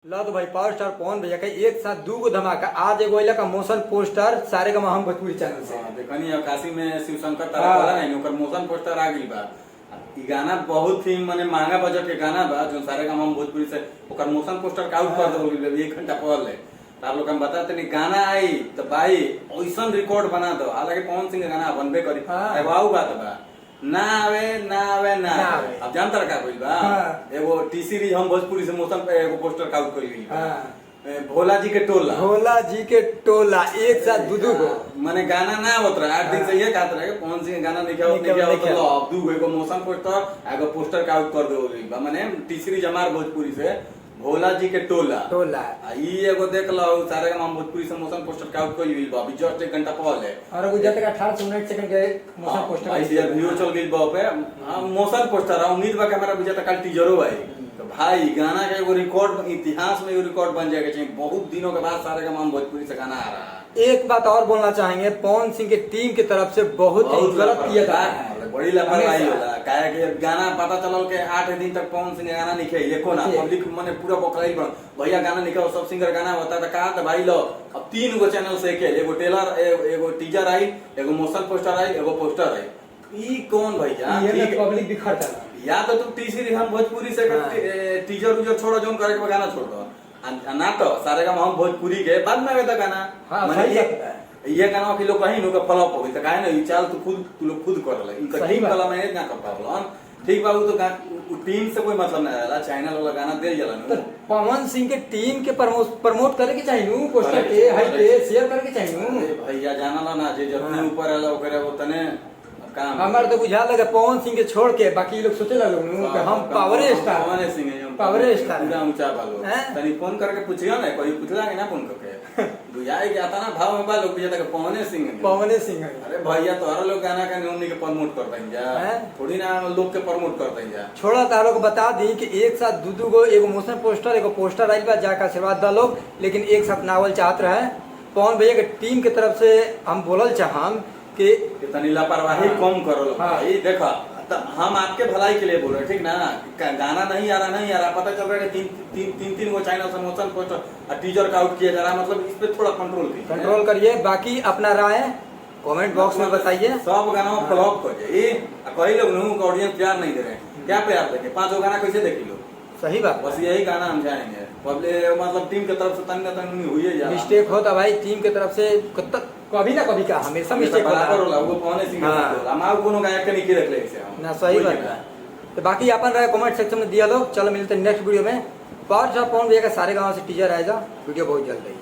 ला तो भाई पावर स्टार पवन भैया का एक साथ दू गो धमाका। आज एगो इला का मोशन पोस्टर सारे का हम भोजपुरी चैनल से देखनी काशी में शिव शंकर तारा नहीं ओकर मोशन पोस्टर आ गइल बा। ई गाना बहुत ही माने महंगा बजट के गाना बा जो सारे का हम भोजपुरी से ओकर मोशन पोस्टर का आउट कर दो 1 घंटा पहले। आप लोग हम बताते नहीं गाना आई तो भाई ऐसा रिकॉर्ड बना दो। हालांकि पवन सिंह का गाना बनबे करी एगो बात बा ना आवे अब जानता रखा कोई बा एगो टी सीरीज हम भोजपुरी से मोशन पे एगो पोस्टर आउट करी भोला जी के टोला एक साथ दू गो माने गाना ना होत रहा 8 दिन से ये कहत रहे पवन सिंह गाना नहीं होत तो अब दू एगो मोशन पोस्टर एगो पोस्टर का आउट कर दो माने टी सीरीज हमार भोजपुरी से भोला जी के टोला ई एगो देख लो सारे हम भोजपुरी से मोशन पोस्टर का आउट करी बा अभी जस्ट 1 घंटा पहले और एगो जते 18 मिनट सेकंड के मोशन पोस्टर आई वीडियो चल गई बा पे मोशन पोस्टर उम्मीद बा कि हमारा बुझाता कल टीजरो भाई तो भाई गाना का एगो रिकॉर्ड इतिहास में एगो रिकॉर्ड बन जाएगा चाहिए। बहुत दिनों के बाद सारे का हम भोजपुरी से गाना आ रहा है। एक बात और बोलना चाहेंगे पवन सिंह के टीम की तरफ से बहुत गलत किया था बड़ी लापरवाही होला काहे कि गाना पता चलल के 8 दिन तक पवन सिंह गाना नहीं खेल एको ना पब्लिक माने पूरा बकराई बन भैया गाना निकाल सब सिंगर गाना होता था कहा था भाई लो अब 3 गो चैनल से के एगो टेलर एगो टीजर आई एगो मोशन पोस्टर आई एगो पोस्टर आई ई कौन भैया ये पब्लिक दिखाता या तो तुम टी सीरीज हम भोजपुरी से टीजर उजर छोड़ो जो करे के गाना छोड़ दो ना तो सारे का हम भोजपुरी के बाद में आवेदा गाना ये गाना के लोग कहीं नो का फ्लॉप हो गई तो काहे ना ई चाल तू लोग खुद कर ले इनका टीम वाला मैनेज ना कर पावलन ठीक बाबू तो टीम से कोई मतलब ना रहला चैनल वाला गाना दे जाला तो पवन सिंह के टीम के प्रमोट करे के चाहिए नु पोस्टर के हाई पे शेयर करे के चाहिए नु भैया जानला ना जे जतने ऊपर आला ओकरे ओतने काम हमार तो बुझा लगे पवन सिंह के छोड़ के बाकी लोग सोचे लगे नु कि हम पावर स्टार पूरा ऊंचा बालो तनी फोन करके पूछियो ना कोई पूछला कि ना फोन करके बुझाए कि आता ना भाव में बालो बुझा तक पवन सिंह अरे भैया तोहरा लोग गाना का उन्हीं के प्रमोट करता हैं जा थोड़ी ना लोग के प्रमोट करता हैं जा छोड़ा तारो को बता दी कि एक साथ दू गो एगो मोशन पोस्टर एगो पोस्टर आइल बा जाकर आशीर्वाद दा लोग लेकिन एक साथ नावल चाहत रहे पवन भैया के टीम के तरफ से हम बोलल चाहम कि तनी लापरवाही कम करो भाई देखा हम आपके भलाई के लिए बोल रहे ठीक ना गाना नहीं आ रहा पता चल रहा है तीन गो चैनल से मोशन पोस्टर टीजर का आउट किया जा रहा है मतलब इस पे थोड़ा कंट्रोल करिए बाकी अपना राय कमेंट बॉक्स में बताइए। सब गाना फ्लॉप कर जाए कई लोग ऑडियंस प्यार नहीं दे रहे क्या प्यार देखे 5 गाना कैसे देखी लो सही बात बस यही गाना हम जाएंगे मतलब टीम की तरफ से तंग हुई है मिस्टेक होता भाई टीम की तरफ से कभी ना कभी का हमेशा मिस्टेक होला वो पवन सिंह हम आउ कोनो गायक के नहीं रख ले ना सही बात है। तो बाकी अपन राय कमेंट सेक्शन में दिया लोग। चलो मिलते हैं नेक्स्ट वीडियो में। पावर स्टार पवन भैया का सारे गांव से टीजर आएगा वीडियो बहुत जल्द है।